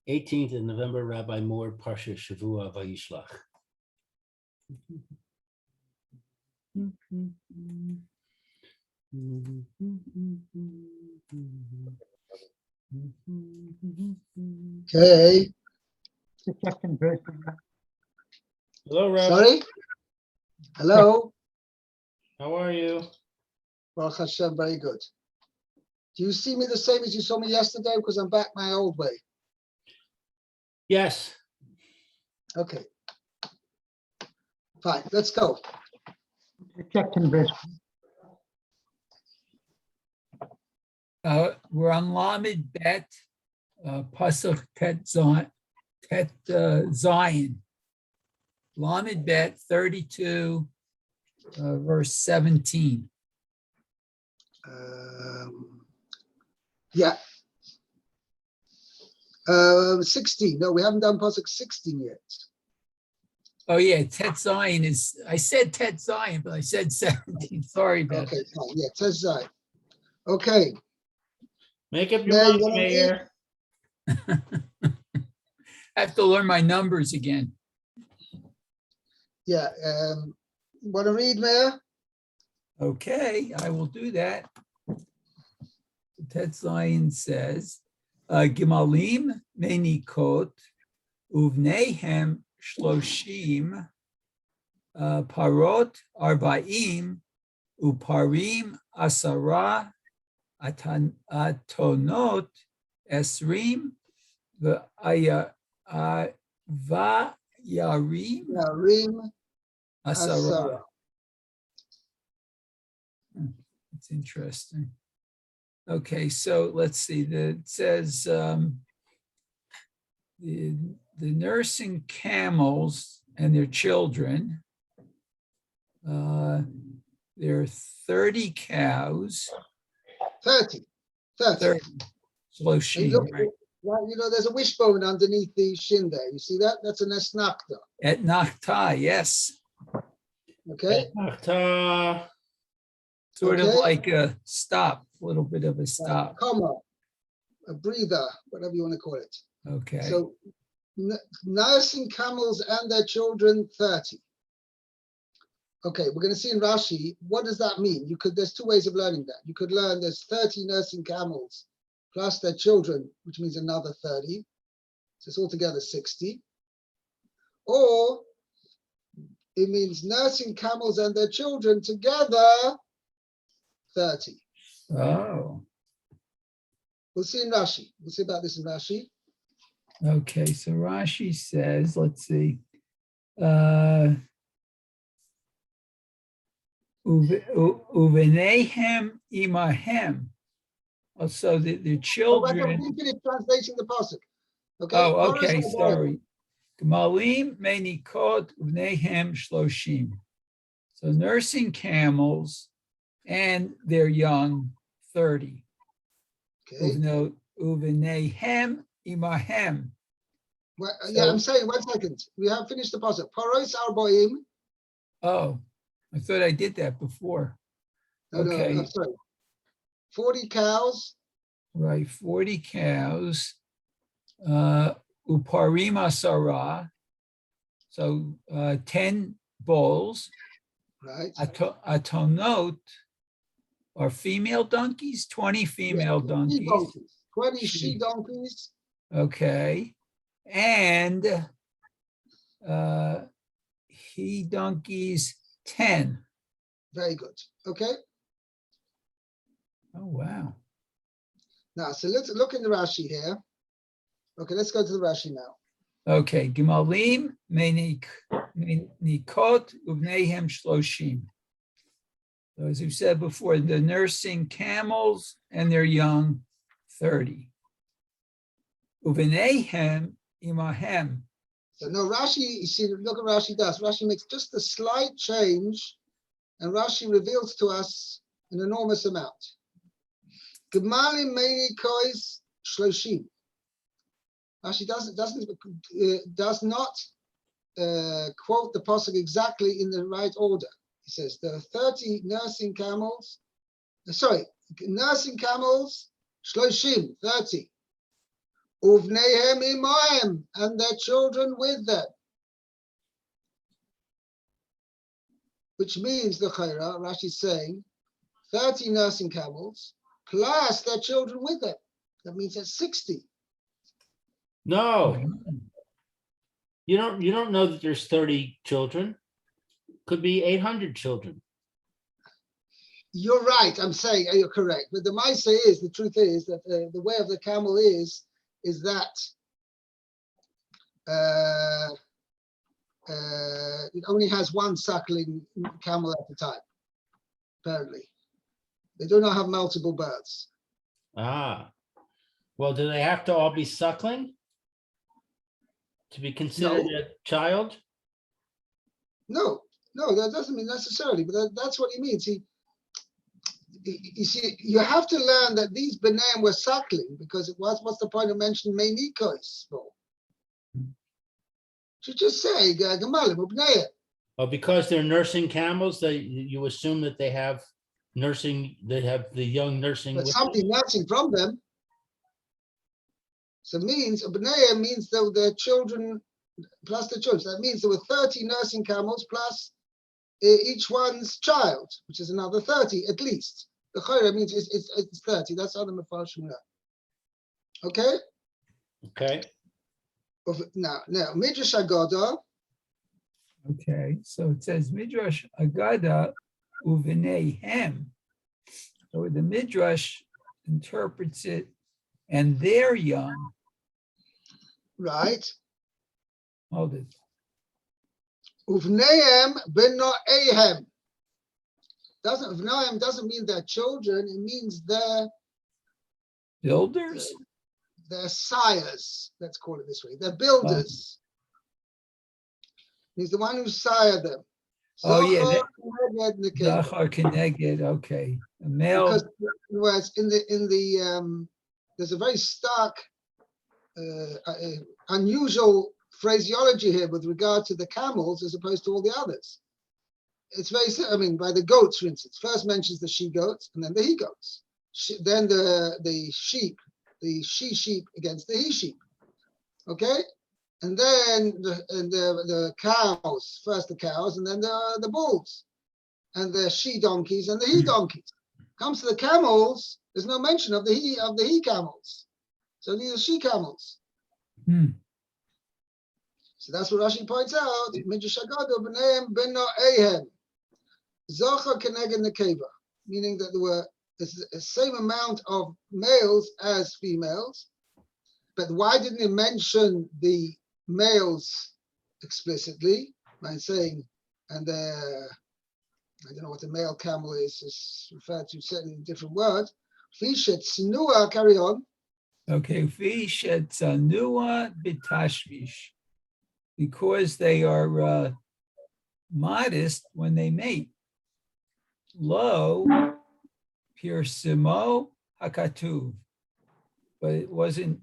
18th of November, Rabbi Moore, Parsha Shavua Vayishlach. Okay. The second verse. Hello, Rabbi. Sorry? Hello? How are you? Baruch Hashem, very good. Do you see me the same as you saw me yesterday? Because I'm back my old way. Yes. Okay. Fine, let's go. The second verse. We're on Lamed Bet, Pasuk Tet Zion. Lamed Bet 32, verse 17. Yeah. 16. No, we haven't done Pasuk 16 yet. Oh yeah, Tet Zion is, I said Tet Zion, but I said 17. Sorry about Okay, that. fine. Yeah, Tezai. Okay. Make up your Now you mind, wanna Mayor. I have to learn my numbers again. Yeah. Want to read, Mayor? Okay, I will do that. Tet Zion says, Gimalim menikot uvnehem shloshim parot arba'im uparim asara atonot esrim vayarim Rim asara. It's interesting. Okay, so let's see. It says the nursing camels and their children. There are 30 cows. 30. 30. Shloshim, right? Right, you know, there's a wishbone underneath the shin there. You see that? That's an esnakta. At Nachta, yes. Okay? Sort of Okay. like a stop, a little bit of a stop. Comma, a breather, whatever you want to call it. Okay. So nursing camels and their children, 30. Okay, we're going to see in Rashi, what does that mean? There's two ways of learning that. You could learn there's 30 nursing camels plus their children, which means another 30. So it's altogether 60. Or it means nursing camels and their children together, 30. Oh, We'll see in Rashi. We'll see about this in Rashi. okay. So Rashi says, let's see. Uvenehem imahem. So the children. We finish translating the pasuk. Okay. Oh, okay. Sorry. Gmalim menikot uvenehem shloshim. So nursing camels and their young 30. Okay. Uvenehem imahem. Well, yeah, I'm saying 1 second. We have finished the pasuk. Paros arboim. Oh, I thought I did that before. No, Okay. no, I'm sorry. 40 cows. Right, 40 cows. Uparim asara. So 10 bulls. Right. Atonot are female donkeys, 20 female donkeys. 20 she donkeys. Okay. And he donkeys 10. Very good. Okay. Oh, wow. Now, so let's look in the Rashi here. Okay, let's go to the Rashi now. Okay. Gimalim menikot uvnehem shloshim. So as we said before, the nursing camels and their young 30. Uvenehem imahem. So no, Rashi, you see, look at Rashi does. Rashi makes just a slight change, and Rashi reveals to us an enormous amount. Gemalim menikos shloshim. Rashi does not quote the pasuk exactly in the right order. He says there are 30 nursing camels. Nursing camels, shloshim, 30. Uvneihem imaim, and their children with them. Which means the Chayra, Rashi is saying, 30 nursing camels, plus their children with them. That means that's 60. No, you don't know that there's 30 children. Could be 800 children. You're right, I'm saying you're correct. But the Maisa is, the truth is that the way of the camel is that it only has one suckling camel at a time, apparently. They do not have multiple births. Ah, well, do they have to all be suckling to be considered a child? No, that doesn't mean necessarily, but that's what he means. You see, you have to learn that these B'nai were suckling because what's the point of mentioning Meinikos for? You just say Gemalim B'nai. Oh, because they're nursing camels, you assume that they have nursing, they have the young nursing. But with something nursing from them. So it means B'nai means the children plus the children. So that means there were 30 nursing camels plus each one's child, which is another 30 at least. The Chayra means it's 30. That's how the Mefarshim learn. Okay? Okay. Now, Midrash Agada. Okay, so it says Midrash Agada uvineihem. So the Midrash interprets it, and they're young. Right. Hold it. Uvneim b'no'ehem. Uvneim doesn't mean they're children. It means they're Builders? sires. Let's call it this way. They're builders. He's the one who sired them. Oh, yeah, Zochar keneged nekeva. Zachar Keneged, okay. A male, Because whereas in the there's a very stark, unusual phraseology here with regard to the camels as opposed to all the others. It's very, I mean, by the goats, for instance, first mentions the she goats and then the he goats. Then the sheep, the she sheep against the he sheep. Okay? And then the cows, first the cows and then the bulls. And the she donkeys and the he donkeys. Comes to the camels, there's no mention of the he camels. So these are she camels. So that's what Rashi points out. Midrash Agada b'neihem b'no'ehem. Zochar keneged nekeva, meaning that there were the same amount of males as females. But why didn't it mention the males explicitly by saying, and I don't know what the male camel is, it's referred to certain different words. Fishet snua, carry on. okay, Fishet Tzanua B'Tashvish, because they are modest when they mate. Lo Pirsimo Hakatuv, but it wasn't.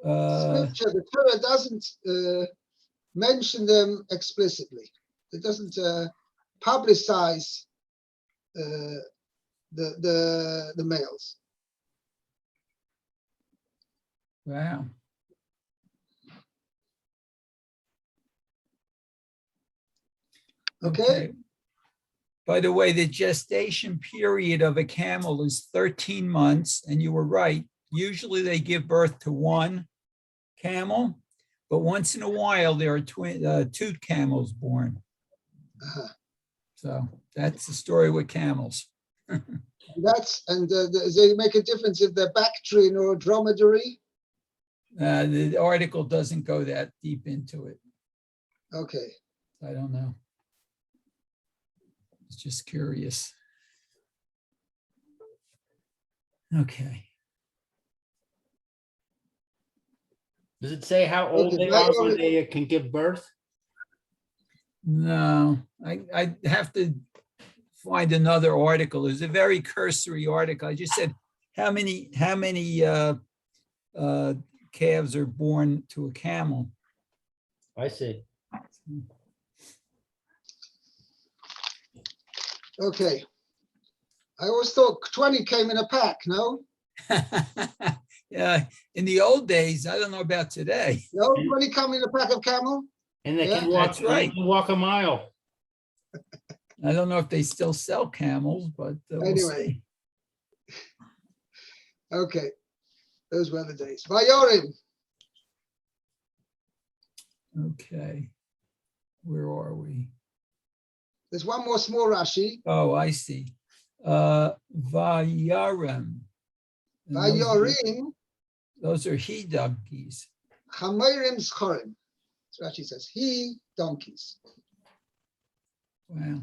Scripture, the Torah doesn't mention them explicitly. It doesn't publicize the males. Wow. Okay. By the way, the gestation period of a camel is 13 months, and you were right. Usually they give birth to one camel, but once in a while there are two camels born. So that's the story with camels. Does it make a difference if they're Bactrian or dromedary? The article doesn't go that deep into it. Okay. I don't know. It's just curious. Okay. Does it say how old they are when they can give birth? No, I have to find another article. It's a very cursory article. I just said how many calves are born to a camel. I see. Okay. I always thought 20 came in a pack, no? In the old days, I don't know about today. No, when he come in a pack of camel, And they Yeah, can walk, that's right. they can walk a mile. I don't know if they still sell camels, but we'll Anyway. see. okay. Those were the days. Vayorim. Okay. Where are we? There's one more small Rashi. Oh, I see. Vayarim. And Vayorim, those are he donkeys. Chamorim Schorim. Rashi says, he donkeys. Wow.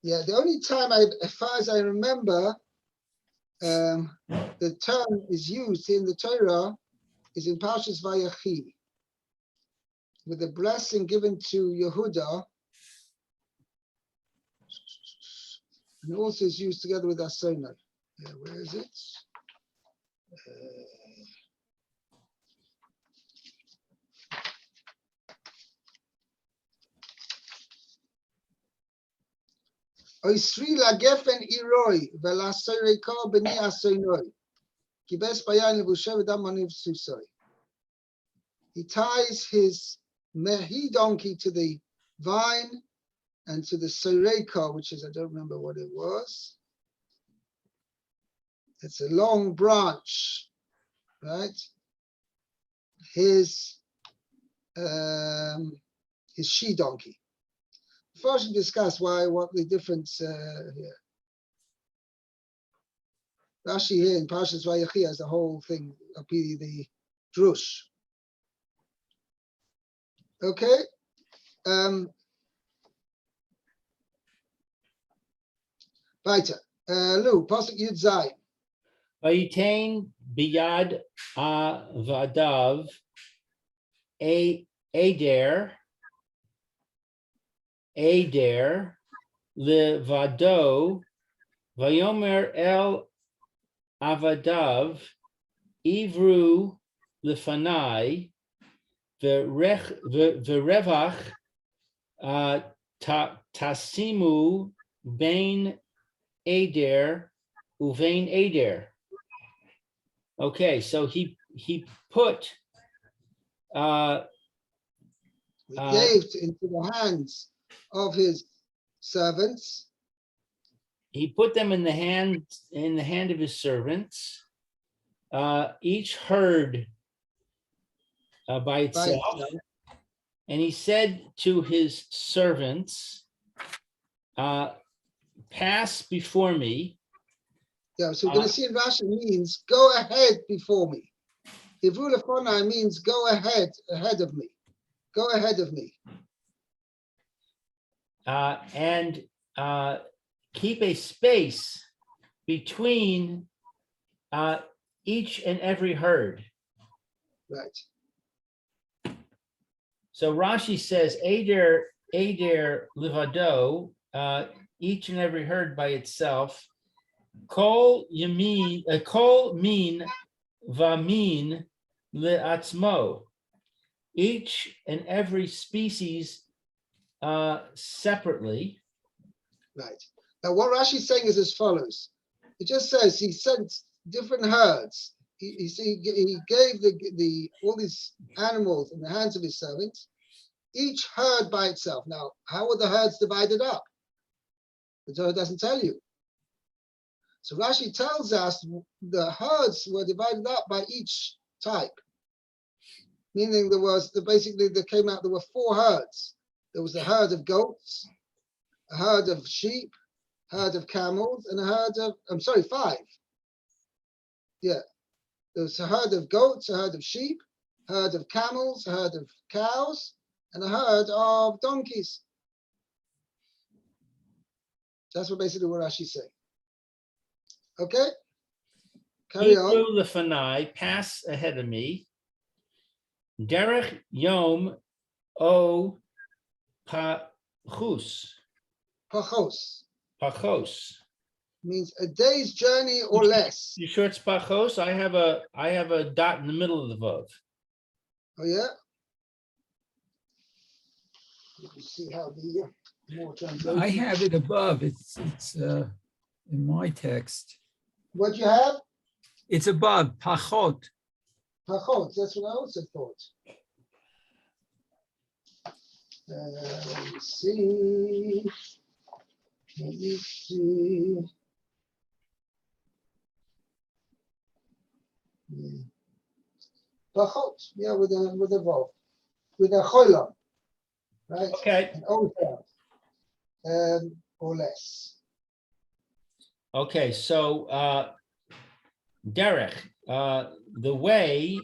Yeah, the only time as far as I remember, the term is used in the Torah is in Parshas Vayechi, with the blessing given to Yehuda, and also is used together with Asona. Yeah, where is it? Oisri la gefen iroi velasoreka b'ni asonoi. Kibes bayan lebushev damaniv susoi. He ties his mehi donkey to the vine and to the soreka, which is, I don't remember what it was. It's a long branch, right? His she donkey. First, we discuss what the difference here. Rashi here in Parshas Vayechi has the whole thing, the drush. Okay. Weiter. Lou, Pasuk Yud Zayin. Vayitain biyad vadav Adair levado vayomer el avadav ivru lefanai verevach tasimu bain Adair uvein Adair. Okay, so he put He gave into the hands of his servants. He put them in the hand of his servants, each herd by itself. And he said to his servants, pass before me. Yeah, so we're going to see in Rashi means go ahead before me. Ivru lefonai means go ahead of me. Go ahead of me. And keep a space between each and every herd. Right. So Rashi says, Adair livado, each and every herd by itself. Kol min vamin leatzmo. Each and every species separately. Right. Now what Rashi is saying is as follows. It just says he sent different herds. He gave all these animals in the hands of his servants, each herd by itself. Now, how were the herds divided up? The Torah doesn't tell you. So Rashi tells us the herds were divided up by each type. Meaning there were 4 herds. There was a herd of goats, a herd of sheep, a herd of camels, and a herd of, 5. Yeah. There was a herd of goats, a herd of sheep, a herd of camels, a herd of cows, and a herd of donkeys. That's basically what Rashi's saying. Okay? Carry on. Ivru lefanai, pass ahead of me. Derech yom o pachus. Pachos means a day's journey or less. You sure it's pachos? I have a dot in the middle of the vav. Oh yeah. Let me see how the more translation. I have it above. It's in my text. What you have? It's above pachot. Pachot, that's what I also thought. Let me see. Let me see. Yeah. Pachot, yeah, with a vav, with a cholam, right? Okay, An old or less. okay, so Derek, the way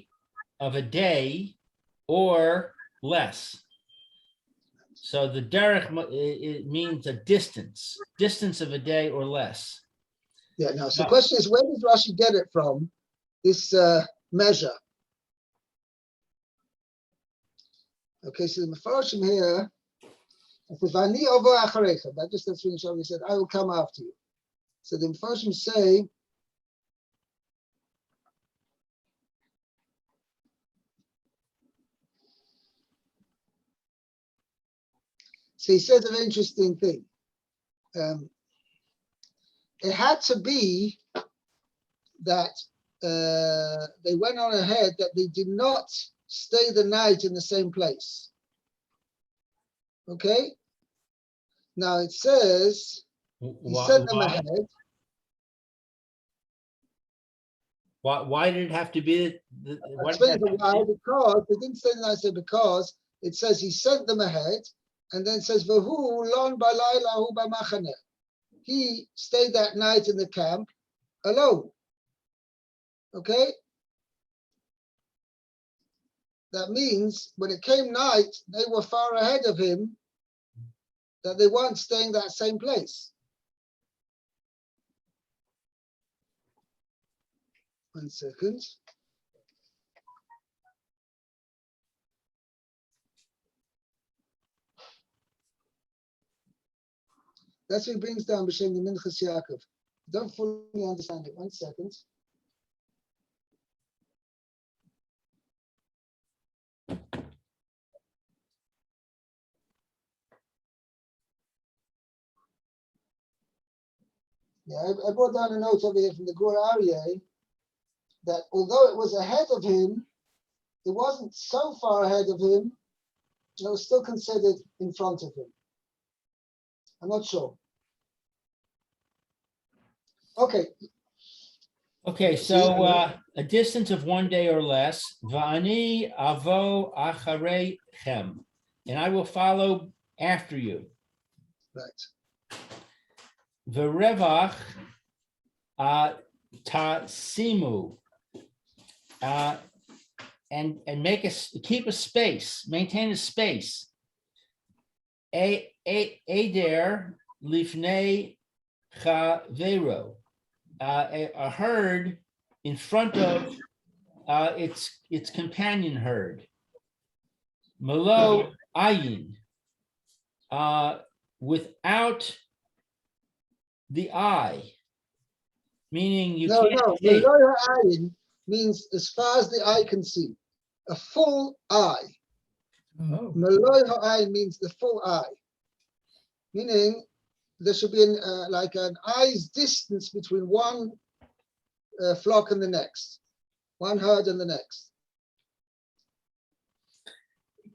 of a day or less. So the derech, it means a distance of a day or less. Yeah. Now, so the No. question is, where does Rashi get it from? This measure. Okay, so the Mefarshim here, it says, "Vani ovo acharecha." That just that's finish. He said, "I will come after you." So the Mefarshim say, so he said an interesting thing. It had to be that they went on ahead, that they did not stay the night in the same place. Okay? Now it says, he sent them ahead. Why did it have to be? I'll explain why, because they didn't say the night, so because it says he sent them ahead, and then it says, V'hu lon balayla hu b'machaneh. He stayed that night in the camp alone. Okay? That means when it came night, they were far ahead of him, that they weren't staying that same place. One second. That's what he brings down B'Shem the Minchas Yaakov. Don't fully understand it. 1 second. Yeah, I brought down a note over here from the Gur Aryeh that although it was ahead of him, it wasn't so far ahead of him, it was still considered in front of him. I'm not sure. Okay. Okay, so a distance of 1 day or less. Va'ani avo acharechem, and I will follow after you. Right. V'revach tasimu, and keep a space, maintain a space. Eder lifnei chavero, a herd in front of its companion herd. Malo ayin, without the eye, meaning you can't see. Meloy ha'ayin means as far as the eye can see, a full eye. Oh. Meloy ha'ayin means the full eye, meaning there should be like an eye's distance between one flock and the next, one herd and the next.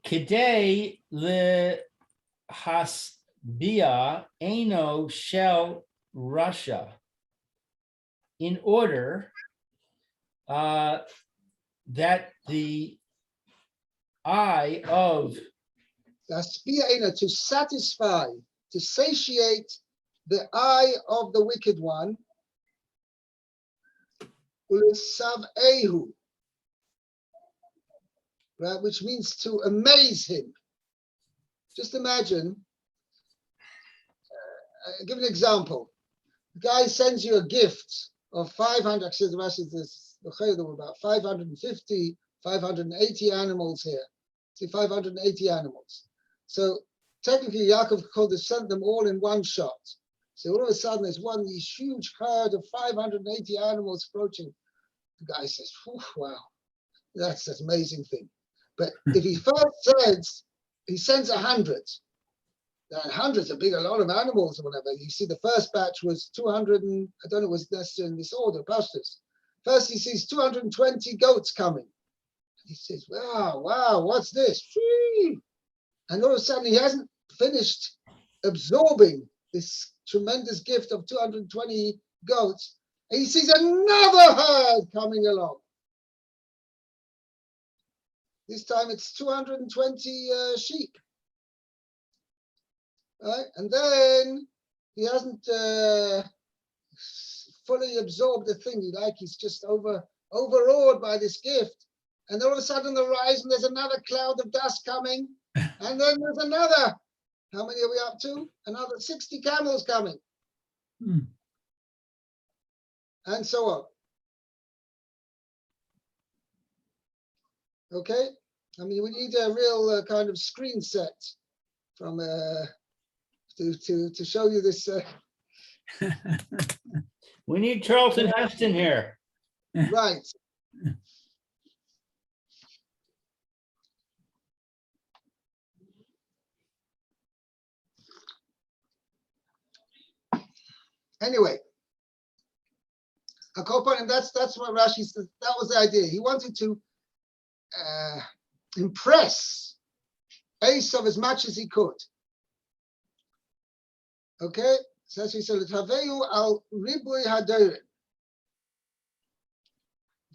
Kidei le hasbia eno shel Russia, in order that the eye of To satisfy, to satiate the eye of the wicked one, right, which means to amaze him. Just imagine, give an example. The guy sends you a gift of 500, actually the Rashi says, there were about 550, 580 animals here. See, 580 animals. So technically Yaakov could have sent them all in one shot. So all of a sudden there's these huge herd of 580 animals approaching. The guy says, wow, that's an amazing thing. But if he first says, he sends 100, then 100's a lot of animals or whatever. You see the first batch was 200, and I don't know, it was necessarily in this order, Pashtus. First he sees 220 goats coming. He says, wow, wow, what's this? Phew. And all of a sudden, he hasn't finished absorbing this tremendous gift of 220 goats. And he sees another herd coming along. This time it's 220 sheep. Right? And then he hasn't fully absorbed the thing. He's just overawed by this gift. And all of a sudden, on the horizon, there's another cloud of dust coming. And then there's another. How many are we up to? Another 60 camels coming. And so on. Okay? I mean, we need a real kind of screen set from to show you this. We need Charlton Heston here. Right. Anyway, that's what Rashi says. That was the idea. He wanted to impress Esav as much as he could. Okay, so as we said, al ribui hadorim,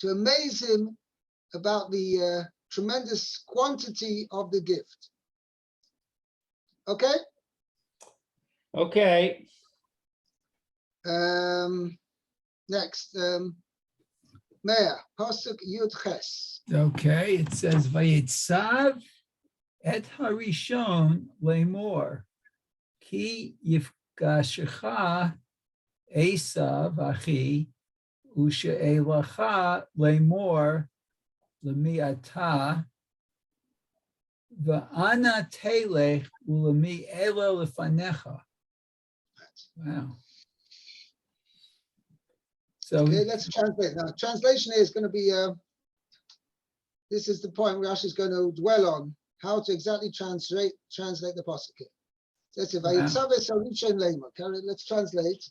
to amaze him about the tremendous quantity of the gift. Okay. Okay. Next, Meir, Pasuk Yud Ches. Okay, it says Vayitzav et harishon lemor ki yifgashecha Esav achi ushe'elacha lemor lemiata va'ana telech ulemi ela lefanecha. Wow. So Okay, let's translate now. Translation is going to be, this is the point Rashi is going to dwell on, how to exactly translate the pasuk here. Let's see, let's translate.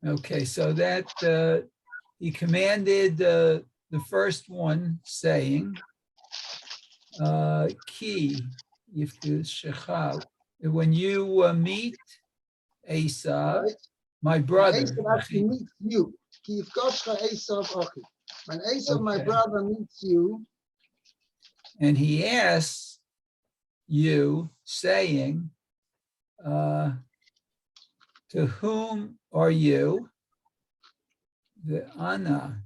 okay, so that he commanded the first one saying, Ki Yifgashecha, when you meet Esav, Right? my brother. Esav actually meets you. Ki Yifgashecha Esav achi. When Esav, my Okay. brother, meets you, And he asks you, saying, to whom are you? The Anna.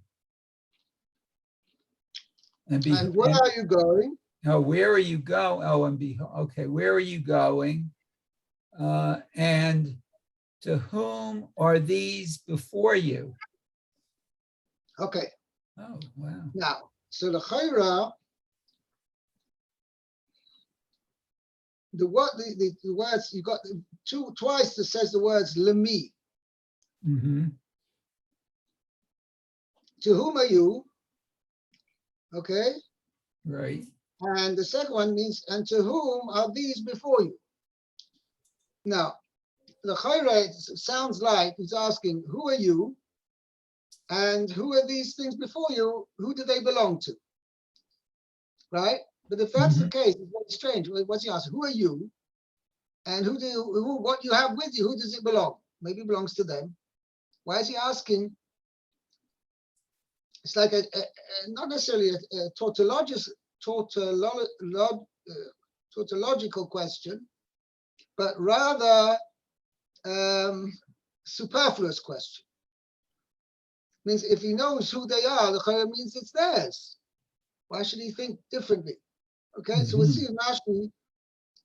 And where are you going? oh, where are you going? Oh, and okay, where are you going? And to whom are these before you? Okay, Oh, wow. now, so the Chayra, the words, you got twice that says the words lemi. Mm-hmm. To whom are you? Okay. Right. And the second one means, and to whom are these before you? Now, the Chayre sounds like he's asking, who are you? And who are these things before you? Who do they belong to? Right? But if that's the case, it's very strange. What's he asking? Who are you? And what you have with you, who does it belong? Maybe it belongs to them. Why is he asking? It's like not necessarily a tautological question, but rather superfluous question. Means if he knows who they are, the Chayre means it's theirs. Why should he think differently? Okay, so we'll see in Rashi.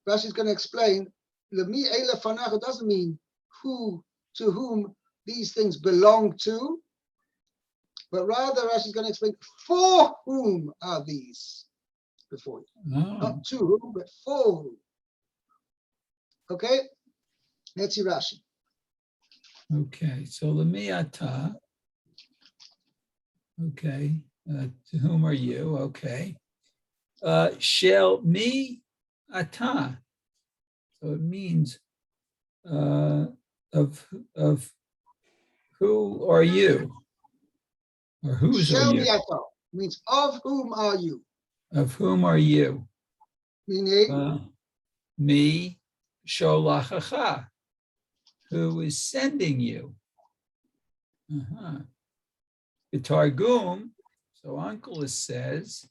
Rashi's going to explain. Lemi Eila Fanacha doesn't mean who to whom these things belong to, but rather Rashi's going to explain for whom are these before you. Oh. Not to whom, but for whom. Okay, let's see Rashi. Okay, so lemiata. Okay, to whom are you? Okay. Shel mi ata. So it means of who are you? Or whose are Shel you? miato means of whom are you? Of whom are you? Meaning, Me, sholachacha, who is sending you. The Targum, so Uncle says,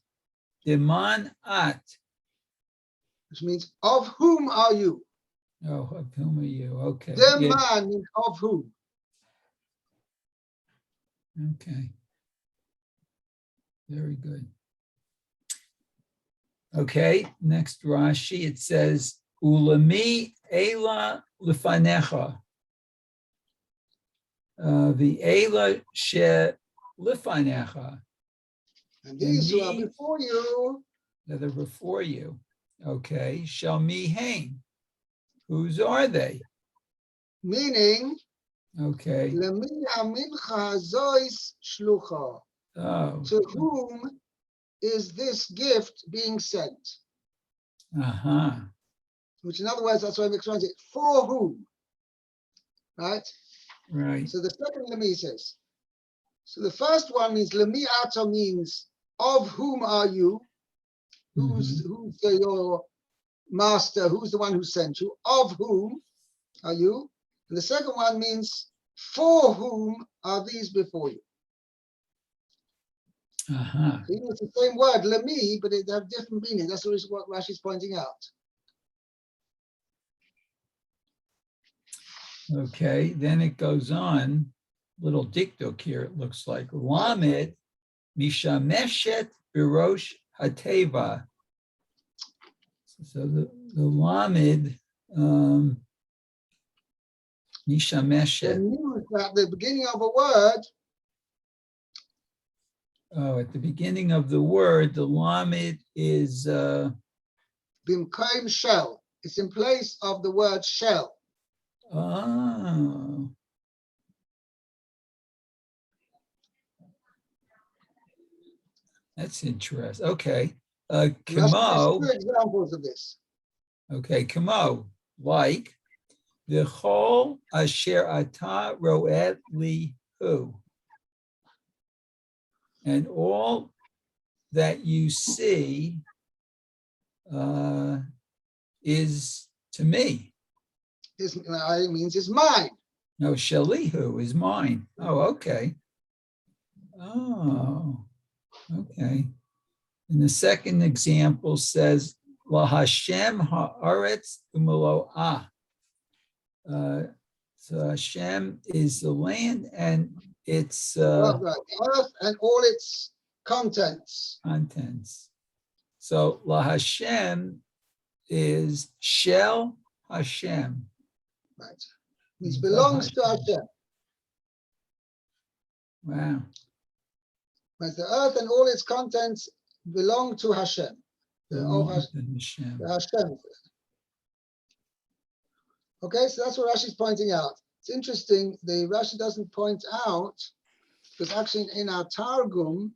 Deman at. which means of whom are you? Oh, of whom are you? Okay. The Yeah, man means of whom. okay. Very good. Okay, next Rashi, it says, Ulami Ela Lifanecha. The Ela She Lifanecha. And these who are these before you, that are before you. Okay, Shalmi Hain. Whose are they? meaning, Okay. Lemi hamincha zois shlucha. Oh. To whom is this gift being sent? Uh-huh. Which, in other words, that's why I'm explaining it. For whom? Right? Right. So the second Lemi says. So the first one means Lemi ata means of whom are you? Who's your master? Who's the one who sent you? Of whom are you? And the second one means for whom are these before you? Uh-huh. So it's the same word, Lemi, but they have different meanings. That's what Rashi's pointing out. Okay, then it goes on, little dikduk here, it looks like. Lamed mishameshet birosh hateva. So the lamed mishameshet. When used at the beginning of a word, Oh, at the beginning of the word, the lamed is bimkaim shell. It's in place of the word shell. oh. That's interesting. Okay. And Rashi gives Kamo. two examples of this. Okay, kamo, like the whole asher ata roet li hu. And all that you see is to me. It means it's mine. No, shalihu is mine. Oh, okay. Oh, okay. And the second example says, La Hashem haaretz umalo'ah. So Hashem is the land and its Right. The earth and all its contents. contents. So La Hashem is Shel Hashem. Right. It belongs to Hashem. Wow. Right. The earth and all its contents belong to Hashem. Hashem. Hashem. Okay, so that's what Rashi's pointing out. It's interesting, the Rashi doesn't point out, because actually in our Targum,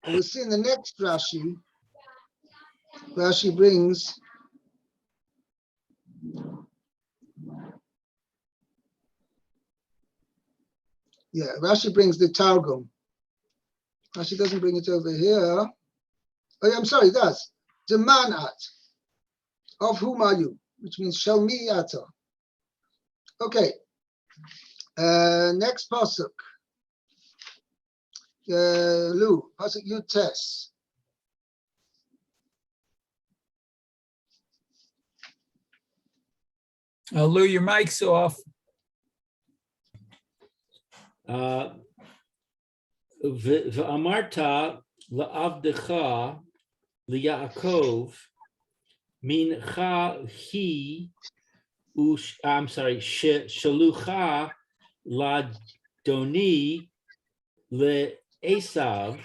we'll see in the next Rashi, Rashi brings Rashi brings the Targum. Rashi doesn't bring it over here. Oh, yeah, I'm sorry, it does. Demanat. Of whom are you? Which means Shalmi Ata. Okay. Next pasuk. Lu, pasuk Yutes. Lou, your mic's off. V'amarta la'avdecha liYaakov mincha hi I'm sorry, shalucha ladoni le'esav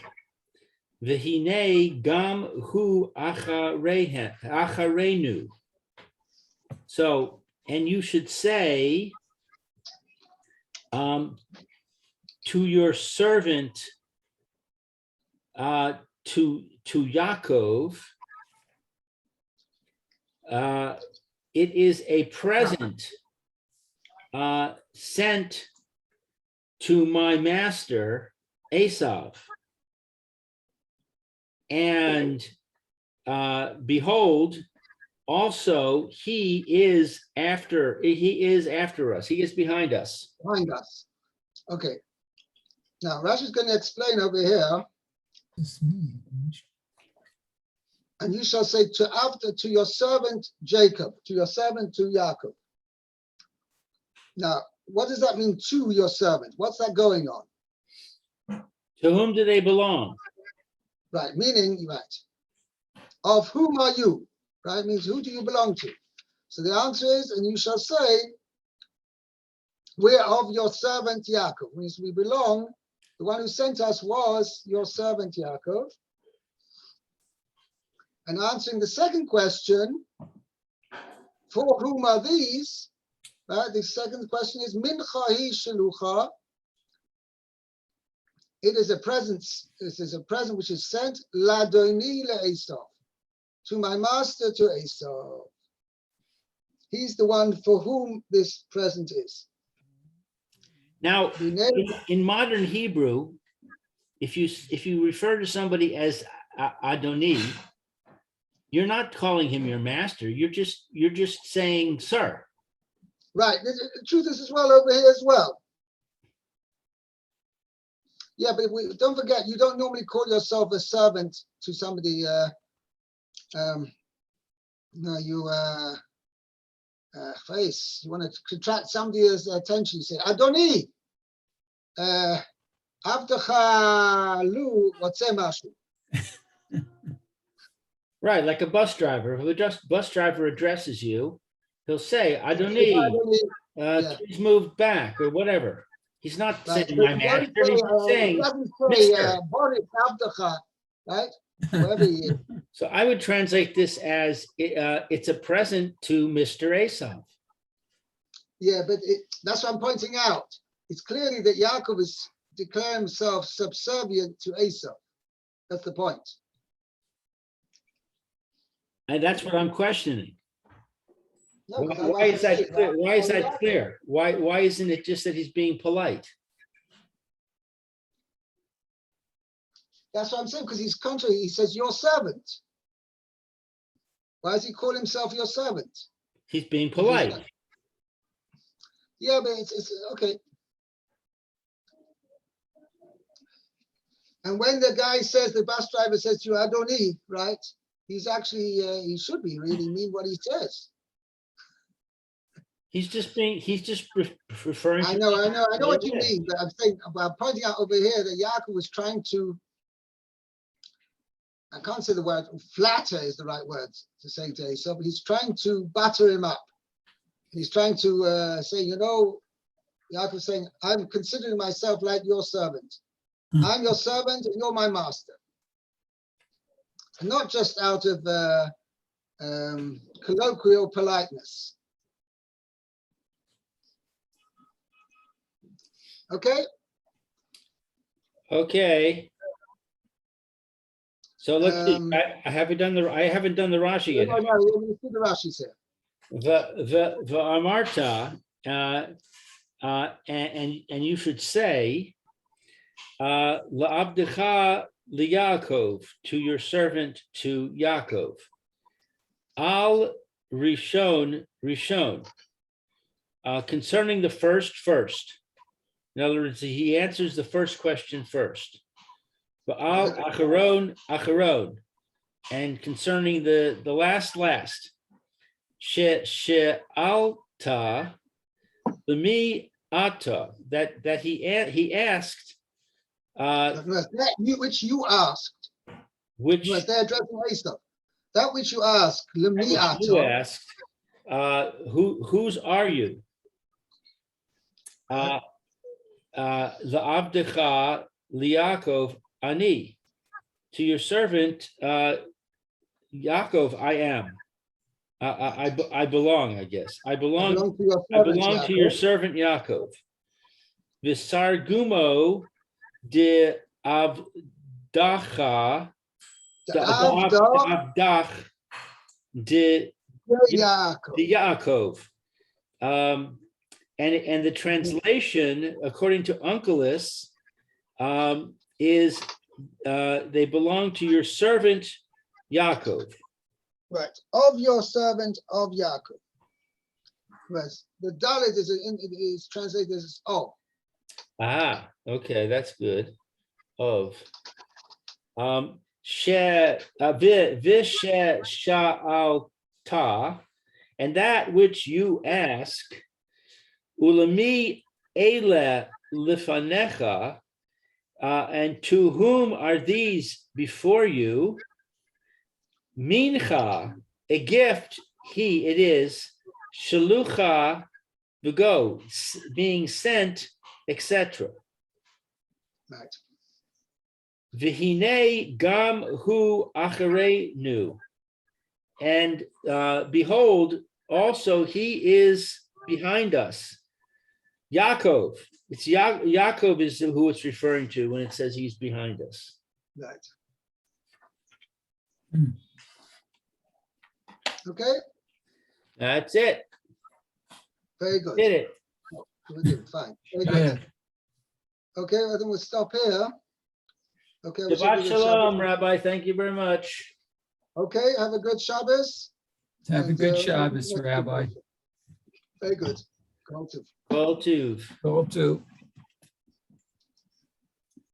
v'hine gam hu acharenu. So, and you should say to your servant, to Yaakov, it is a present sent to my master Esav. And behold, also he is after us. He is behind us. Behind us. Okay. Now Rashi is going to explain over here. And you shall say to your servant Jacob, to your servant to Yaakov. Now, what does that mean, to your servant? What's that going on? To whom do they belong? Right, meaning, right. Of whom are you? Right, means who do you belong to? So the answer is, and you shall say, we're of your servant Yaakov. Means we belong, the one who sent us was your servant Yaakov. And answering the second question, for whom are these? Right, the second question is, mincha hi shelucha. It is a present. This is a present which is sent ladoni leEsav, to my master, to Esav. He's the one for whom this present is. Now, in modern Hebrew, if you refer to somebody as Adoni, you're not calling him your master. You're just saying sir. Right. The truth is as well over here as well. Yeah, but don't forget, you don't normally call yourself a servant to somebody. Face. You want to attract somebody's attention. You say, Adoni, Avdecha lu rotzeh mashu. Right, like a bus driver. If a bus driver addresses you, he'll say, Adoni, please move back, or whatever. He's not saying my master, he's saying Mr. Boris Avdecha, right? Whoever he is. So I would translate this as it's a present to Mr. Esav. Yeah, but that's what I'm pointing out. It's clearly that Yaakov is declaring himself subservient to Esav. That's the point. And that's what I'm questioning. No, Why is that clear? Why is that clear? Why isn't it just that he's being polite? That's what I'm saying, because he's contrary. He says, your servant. Why does he call himself your servant? He's being polite. Yeah, but it's okay. And when the guy says, the bus driver says to you, Adoni, right? He's actually, he should be really mean what he says. He's just referring to. I know what you mean, but I'm pointing out over here that Yaakov was trying to, I can't say the word, flatter is the right word to say to Esau, but he's trying to butter him up. He's trying to say, Yaakov saying, I'm considering myself like your servant. I'm your servant and you're my master. And not just out of colloquial politeness. Okay? Okay. So let's see. I haven't done the Rashi yet. No, you see the Rashi here. The Amarta, and you should say, La'abdecha liYaakov, to your servant to Yaakov. Al Rishon, concerning the first. In other words, he answers the first question first. Al acharon, and concerning the last. She'alta, the mi ata, that he asked. Which you asked. Which they're addressing Esau. That which you asked. You asked. Whose are you? The Abdecha liYaakov ani, to your servant Yaakov I am. I belong, I guess. I belong to your servant Yaakov. Visargumo de Avdacha, Avdach de Yaakov. the Yaakov. And the translation, according to Onkelos, is they belong to your servant Yaakov. Right, of your servant of Yaakov. Right, the Dalet is translated as of. Ah, okay, that's good. Of. Sha'alta, and that which you ask, ulami ele lifanecha, and to whom are these before you? Mincha, a gift, it is, shalucha, go, being sent, etc. Right. Vihine gam hu acharenu, and behold, also he is behind us. Yaakov, it's Yaakov is who it's referring to when it says he's behind us. Right. Hmm. Okay, That's it. very good. Did it. We're doing fine. Very good. Yeah. Okay, I think we'll stop here. Okay, we should Shabbat do the shalom, Shabbos. Rabbi. Thank you very much. Okay, have a good Shabbos. Have a And, good next Shabbos, week, Rabbi. Very good. Go to. Kol tuv. Go to.